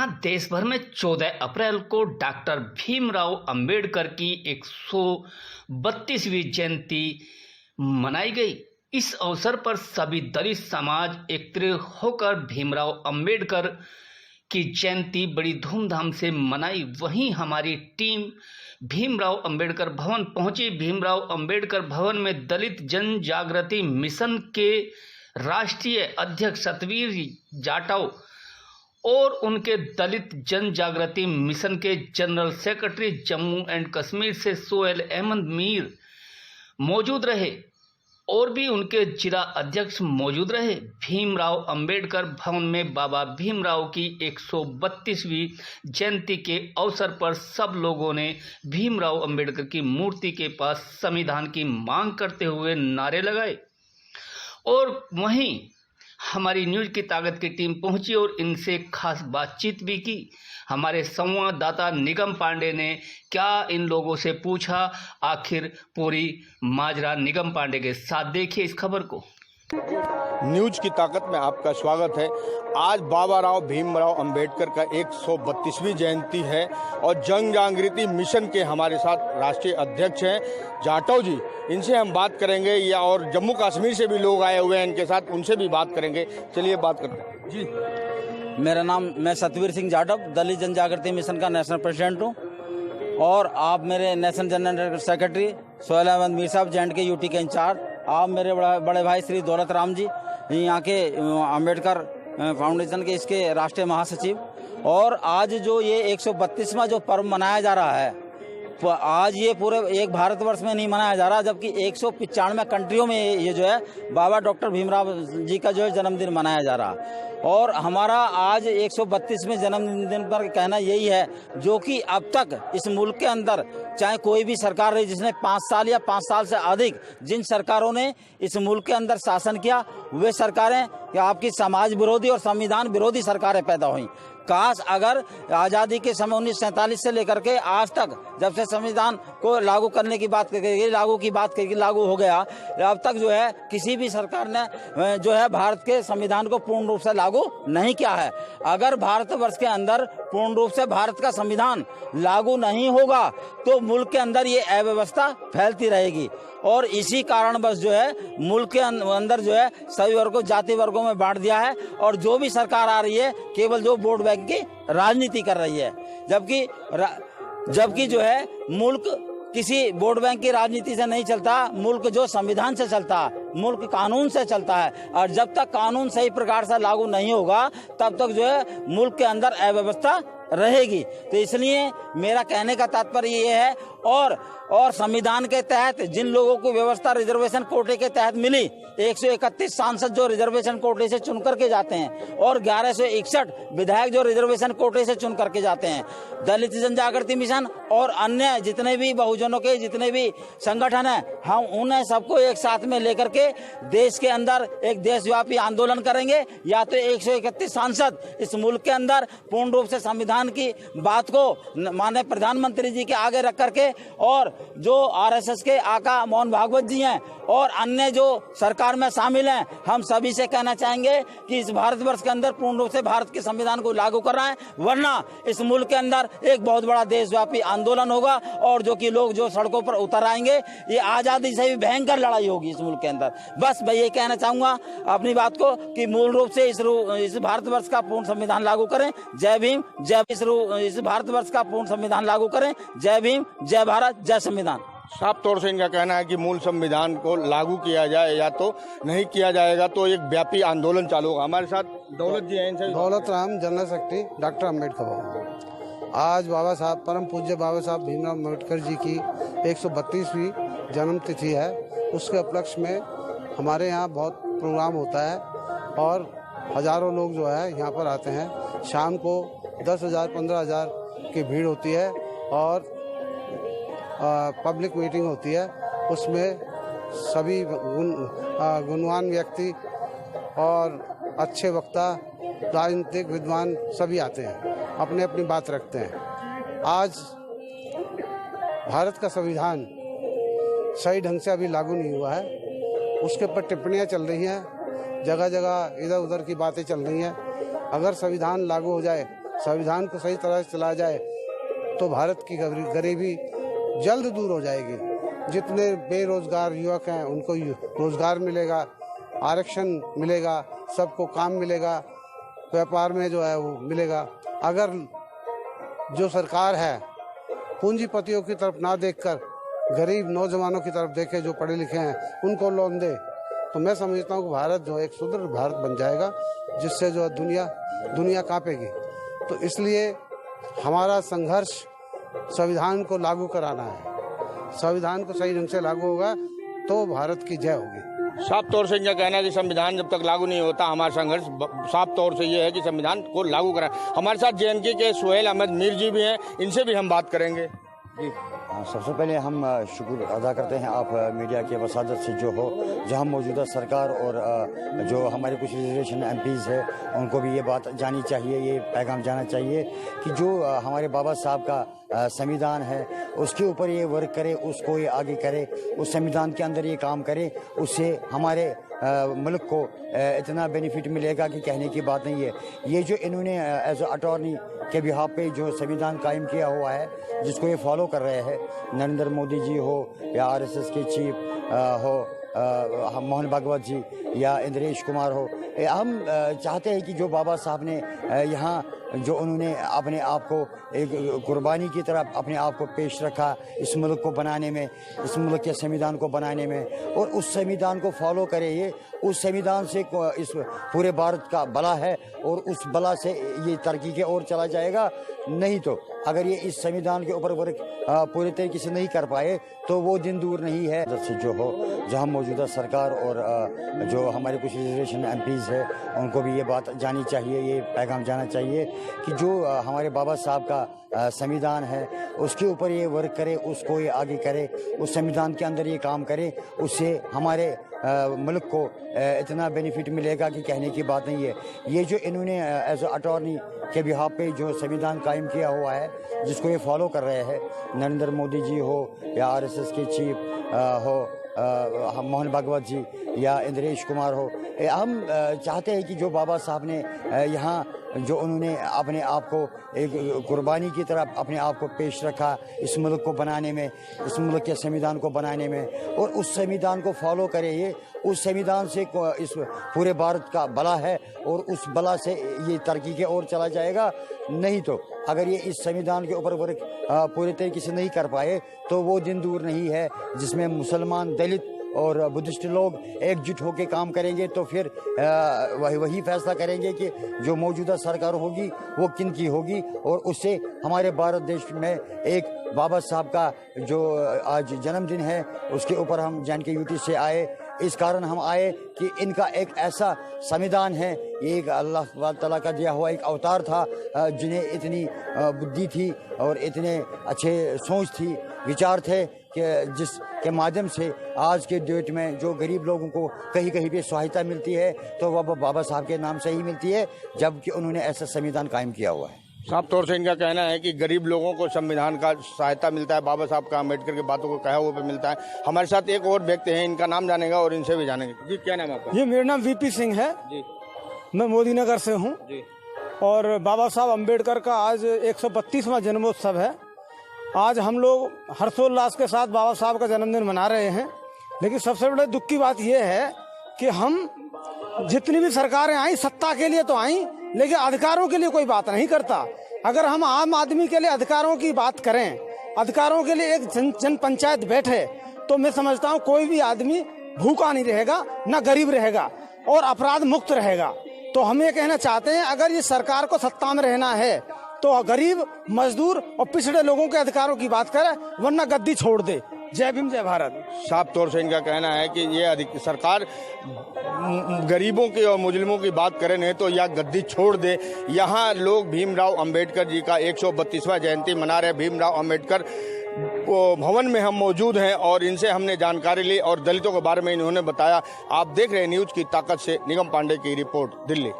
जहां देश भर में 14 अप्रैल को डॉक्टर भीमराव अंबेडकर की 132वीं जयंती मनाई गई। इस अवसर पर सभी दलित समाज एकत्रित होकर भीमराव अंबेडकर की जयंती बड़ी धूमधाम से मनाई। वहीं हमारी टीम भीमराव अंबेडकर भवन पहुंची। भीमराव अंबेडकर भवन में दलित जन जागृति मिशन के राष्ट्रीय अध्यक्ष सतवीर जाटव और उनके दलित जन जागृति मिशन के general secretary Jammu and Kashmir से सोहेल अहमद मीर मौजूद रहे और भी उनके जिला अध्यक्ष मौजूद रहे। भीमराव अंबेडकर भवन में बाबा भीमराव की 132वीं जयंती के अवसर पर सब लोगों ने भीमराव अंबेडकर की मूर्ति के पास संविधान की मांग करते हुए नारे लगाए। और वहीं हमारी न्यूज की ताकत की टीम पहुंची और इनसे खास बातचीत भी की। हमारे संवाददाता निगम पांडे ने क्या इन लोगों से पूछा, आखिर पूरी माजरा निगम पांडे के साथ देखिए इस खबर को। न्यूज की ताकत में आपका स्वागत है। आज बाबा राव भीमराव अंबेडकर का 132वीं जयंती है और जन जागृति मिशन के हमारे साथ राष्ट्रीय अध्यक्ष हैं जाटव जी। इनसे हम बात करेंगे या और जम्मू कश्मीर से भी लोग आए हुए हैं इनके साथ, उनसे भी बात करेंगे। चलिए बात करते हैं जी। मैं सतवीर सिंह जाटव, दलित जन जागृति मिशन का नेशनल प्रेसिडेंट हूँ और आप मेरे national general secretary Sohail Ahmed Mir साहब जे.एंड.के यूटी के इंचार्ज, आप मेरे बड़े भाई श्री दौलत राम जी यहाँ के अंबेडकर फाउंडेशन के इसके राष्ट्रीय महासचिव। और आज जो ये 132वां जो पर्व मनाया जा रहा है, आज ये पूरे एक भारतवर्ष में नहीं मनाया जा रहा, जबकि 195 कंट्रियों में ये जो है बाबा डॉक्टर भीमराव जी का जो है जन्मदिन मनाया जा रहा। और हमारा आज 132वें जन्मदिन पर कहना यही है, जो कि अब तक इस मुल्क के अंदर चाहे कोई भी सरकार रही जिसने 5 साल या 5 साल से अधिक जिन सरकारों ने इस मुल्क के अंदर शासन किया, वे सरकारें आपकी समाज विरोधी और संविधान विरोधी सरकारें पैदा हुई। काश अगर आज़ादी के समय 1947 से लेकर के आज तक जब से संविधान को लागू करने की बात करेगी, लागू हो गया, अब तक जो है किसी भी सरकार ने जो है भारत के संविधान को पूर्ण रूप से लागू नहीं किया है। अगर भारतवर्ष के अंदर पूर्ण रूप से भारत का संविधान लागू नहीं होगा तो मुल्क के अंदर ये अव्यवस्था फैलती रहेगी। और इसी कारणवश जो है मुल्क के अंदर जो है सभी वर्गों जाति वर्गों में बांट दिया है और जो भी सरकार आ रही है केवल जो वोट बैंक की राजनीति कर रही है, जबकि जो है मुल्क किसी वोट बैंक की राजनीति से नहीं चलता, मुल्क जो संविधान से चलता है, मुल्क कानून से चलता है। और जब तक कानून सही प्रकार से लागू नहीं होगा तब तक जो है मुल्क के अंदर अव्यवस्था रहेगी। तो इसलिए मेरा कहने का तात्पर्य ये है और संविधान के तहत जिन लोगों को व्यवस्था रिजर्वेशन कोटे के तहत मिली, 131 सांसद जो रिजर्वेशन कोटे से चुन करके जाते हैं और 1161 विधायक जो रिजर्वेशन कोटे से चुन करके जाते हैं, दलित जन जागृति मिशन और अन्य जितने भी बहुजनों के जितने भी संगठन हैं, हम उन्हें सबको एक साथ में लेकर के देश के अंदर एक देशव्यापी आंदोलन करेंगे। या तो 131 सांसद इस मुल्क के अंदर पूर्ण रूप से संविधान की बात को माननीय प्रधानमंत्री जी के आगे रख करके, और जो आरएसएस के आका मोहन भागवत जी हैं और अन्य जो सरकार में शामिल हैं, हम सभी से कहना चाहेंगे कि इस भारतवर्ष के अंदर पूर्ण रूप से भारत के संविधान को लागू करना है, वरना इस मुल्क के अंदर एक बहुत बड़ा देशव्यापी आंदोलन होगा और जो कि लोग जो सड़कों पर उतर आएंगे, ये आजादी से भी भयंकर लड़ाई होगी इस मुल्क के अंदर। बस मैं ये कहना चाहूंगा अपनी बात को कि मूल रूप से इस भारतवर्ष का पूर्ण संविधान लागू करें। जय भीम, जय इस भारतवर्ष का पूर्ण संविधान लागू करें। जय भीम, जय भारत, जय संविधान। साफ तौर से इनका कहना है कि मूल संविधान को लागू किया जाए या तो नहीं किया जाएगा तो एक व्यापी आंदोलन चालू होगा। हमारे साथ दौलत जी हैं। Daulat Ram, general secretary doctor Ambedkar भवन। आज बाबा साहब परम पूज्य बाबा साहब भीमराव अम्बेडकर जी की 132वीं जन्म तिथि है। उसके उपलक्ष्य में हमारे यहाँ बहुत प्रोग्राम होता है और हजारों लोग जो है यहाँ पर आते हैं। शाम को 10,000 15,000 की भीड़ होती है और पब्लिक मीटिंग होती है। उसमें सभी गुणवान व्यक्ति और अच्छे वक्ता, राजनीतिक विद्वान सभी आते हैं, अपने अपनी बात रखते हैं। आज भारत का संविधान सही ढंग से अभी लागू नहीं हुआ है, उसके ऊपर टिप्पणियां चल रही हैं, जगह जगह इधर उधर की बातें चल रही हैं। अगर संविधान लागू हो जाए संविधान को सही तरह से चलाया जाए तो भारत की गरीबी जल्द दूर हो जाएगी। जितने बेरोजगार युवक हैं उनको रोजगार मिलेगा, आरक्षण मिलेगा, सबको काम मिलेगा, व्यापार में जो है वो मिलेगा। अगर जो सरकार है पूंजीपतियों की तरफ ना देखकर गरीब नौजवानों की तरफ देखे, जो पढ़े लिखे हैं उनको लोन दे, तो मैं समझता हूँ कि भारत जो एक सुदृढ़ भारत बन जाएगा, जिससे जो दुनिया कांपेगी। तो इसलिए हमारा संघर्ष संविधान को लागू कराना है। संविधान को सही ढंग से लागू होगा तो भारत की जय होगी। साफ तौर से इनका कहना है कि संविधान जब तक लागू नहीं होता हमारा संघर्ष साफ तौर से ये है कि संविधान को लागू करें। हमारे साथ JNK के सोहेल अहमद मीर जी भी हैं, इनसे भी हम बात करेंगे। जी सबसे पहले हम शुक्र अदा करते हैं आप मीडिया के वसादत से जो हो, जहां मौजूदा सरकार और जो हमारे कुछ रिजर्वेशन MPs है उनको भी ये बात जानी चाहिए, ये पैगाम जाना चाहिए कि जो हमारे बाबा साहब का संविधान है उसके ऊपर ये वर्क करे, उसको ये आगे करे, उस संविधान के अंदर ये काम करे, उससे हमारे मुल्क को इतना बेनिफिट मिलेगा कि कहने की बात नहीं है। ये जो इन्होंने एज अटॉर्नी के बिहाफ पे जो संविधान कायम किया हुआ है, जिसको ये फॉलो कर रहे हैं, नरेंद्र मोदी जी हो या RSS के चीफ हो मोहन भागवत जी या इंद्रेश कुमार हो, हम चाहते हैं कि जो बाबा साहब ने यहाँ जो उन्होंने अपने आप को एक कुर्बानी की तरह अपने आप को पेश रखा इस मुल्क को बनाने में, इस मुल्क के संविधान को बनाने में, और उस संविधान को फॉलो करे, ये उस संविधान से इस पूरे भारत का भला है और उस भला से ये तरक्की के ओर चला जाएगा। नहीं तो अगर ये इस संविधान के ऊपर वर्क पूरे तरीके से नहीं कर पाए तो वो दिन दूर नहीं है। जैसे जो हो, जहां मौजूदा सरकार और जो हमारे कुछ रिजर्वेशन MPs है उनको भी ये बात जानी चाहिए, ये पैगाम जाना चाहिए कि जो हमारे बाबा साहब का संविधान है उसके ऊपर ये वर्क करे, उसको ये आगे करे, उस संविधान के अंदर ये काम करे, उससे हमारे मुल्क को इतना बेनिफिट मिलेगा कि कहने की बात नहीं है। ये जो इन्होंने एज अटॉर्नी के बिहाफ पे जो संविधान कायम किया हुआ है, जिसको ये फॉलो कर रहे हैं, नरेंद्र मोदी जी हो या RSS के चीफ हो मोहन भागवत जी या इंद्रेश कुमार हो, हम चाहते हैं कि जो बाबा साहब ने यहाँ जो उन्होंने अपने आप को एक कुर्बानी की तरह अपने आप को पेश रखा इस मुल्क को बनाने में, इस मुल्क के संविधान को बनाने में, और उस संविधान को फॉलो करे, ये उस संविधान से इस पूरे भारत का भला है और उस भला से ये तरक्की के ओर चला जाएगा। नहीं तो अगर ये इस संविधान के ऊपर वर्क पूरे तरीके से नहीं कर पाए तो वो दिन दूर नहीं है जिसमें मुसलमान, दलित और बुद्धिस्ट लोग एकजुट होकर काम करेंगे तो फिर वही फैसला करेंगे कि जो मौजूदा सरकार होगी वो किन की होगी, और उससे हमारे भारत देश में एक बाबा साहब का जो आज जन्मदिन है उसके ऊपर हम JNK UT से आए। इस कारण हम आए कि इनका एक ऐसा संविधान है, ये एक अल्लाह ताला का दिया हुआ एक अवतार था, जिन्हें इतनी बुद्धि थी और इतने अच्छे सोच थी, विचार थे कि जिसके माध्यम से आज के डेट में जो गरीब लोगों को कहीं कहीं पे सहायता मिलती है तो वह बाबा साहब के नाम से ही मिलती है, जबकि उन्होंने ऐसा संविधान कायम किया हुआ है। साफ तौर से इनका कहना है कि गरीब लोगों को संविधान का सहायता मिलता है, बाबा साहब का अम्बेडकर की बातों को कहा हुआ पे मिलता है। हमारे साथ एक और व्यक्ति हैं, इनका नाम जानेगा और इनसे भी जानेंगे। जी क्या नाम है आपका? जी मेरा नाम VP सिंह है जी, मैं मोदी नगर से हूँ जी। और बाबा साहब अम्बेडकर का आज 132वां जन्मोत्सव है। आज हम लोग हर्षोल्लास के साथ बाबा साहब का जन्मदिन मना रहे हैं, लेकिन सबसे बड़े दुख की बात यह है कि हम जितनी भी सरकारें आई सत्ता के लिए तो आई, लेकिन अधिकारों के लिए कोई बात नहीं करता। अगर हम आम आदमी के लिए अधिकारों की बात करें, अधिकारों के लिए एक जन पंचायत बैठे, तो मैं समझता हूँ कोई भी आदमी भूखा नहीं रहेगा, न गरीब रहेगा और अपराध मुक्त रहेगा। तो हम ये कहना चाहते हैं अगर ये सरकार को सत्ता में रहना है तो गरीब, मजदूर और पिछड़े लोगों के अधिकारों की बात करे, वरना गद्दी छोड़ दे। जय भीम, जय भारत। साफ तौर से इनका कहना है कि ये सरकार गरीबों की और मुजरिमों की बात करे नहीं तो यह गद्दी छोड़ दे। यहाँ लोग भीमराव अंबेडकर जी का 132वां जयंती मना रहे। भीमराव अंबेडकर भवन में हम मौजूद हैं और इनसे हमने जानकारी ली और दलितों के बारे में इन्होंने बताया। आप देख रहे हैं न्यूज की ताकत से निगम पांडे की रिपोर्ट, दिल्ली।